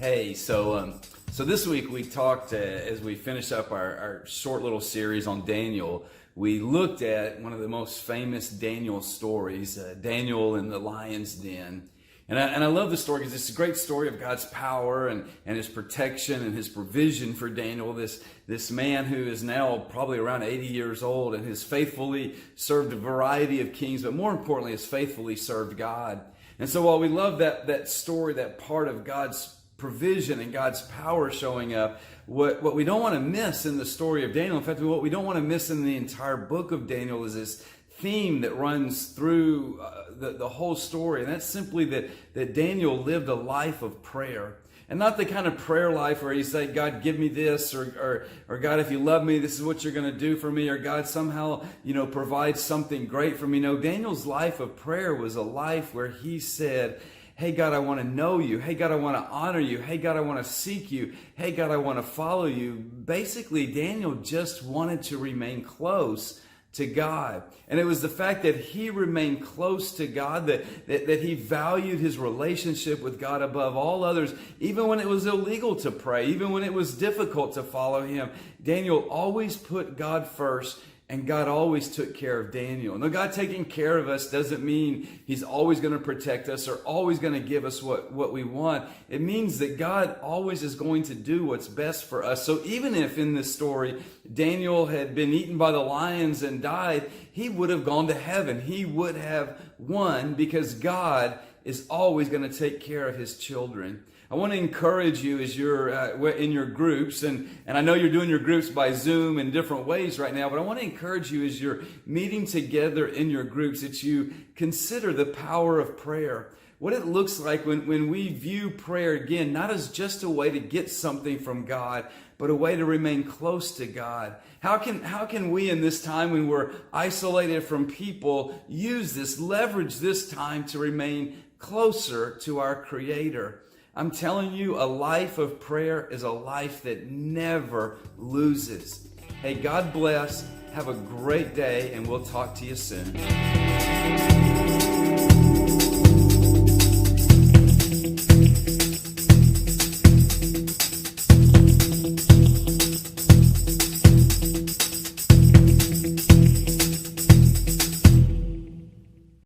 So this week we talked, as we finished up our short little series on Daniel, we looked at one of the most famous Daniel stories, Daniel in the lion's den. And I love the story because it's a great story of God's power and his protection and his provision for Daniel, this man who is now probably around 80 years old and has faithfully served a variety of kings, but more importantly has faithfully served God. And so while we love that story, that part of God's provision and God's power showing up, what we don't want to miss in the story of Daniel, in fact, what we don't want to miss in the entire book of Daniel is this theme that runs through the whole story. And that's simply that Daniel lived a life of prayer. And not the kind of prayer life where you say, God, give me this, or God, if you love me, this is what you're going to do for me, or God somehow, provide something great for me. No, Daniel's life of prayer was a life where he said, hey, God, I want to know you. Hey, God, I want to honor you. Hey, God, I want to seek you. Hey, God, I want to follow you. Basically, Daniel just wanted to remain close to God. And it was the fact that he remained close to God, that he valued his relationship with God above all others, even when it was illegal to pray, even when it was difficult to follow him. Daniel always put God first, and God always took care of Daniel. Now, God taking care of us doesn't mean he's always going to protect us or always going to give us what we want. It means that God always is going to do what's best for us. So even if in this story, Daniel had been eaten by the lions and died, he would have gone to heaven. He would have won because God is always going to take care of his children. I want to encourage you as you're in your groups, and I know you're doing your groups by Zoom in different ways right now, but I want to encourage you as you're meeting together in your groups that you consider the power of prayer. What it looks like when we view prayer, again, not as just a way to get something from God, but a way to remain close to God. How can we in this time when we're isolated from people leverage this time to remain closer to our Creator? I'm telling you, a life of prayer is a life that never loses. Hey, God bless. Have a great day, and we'll talk to you soon.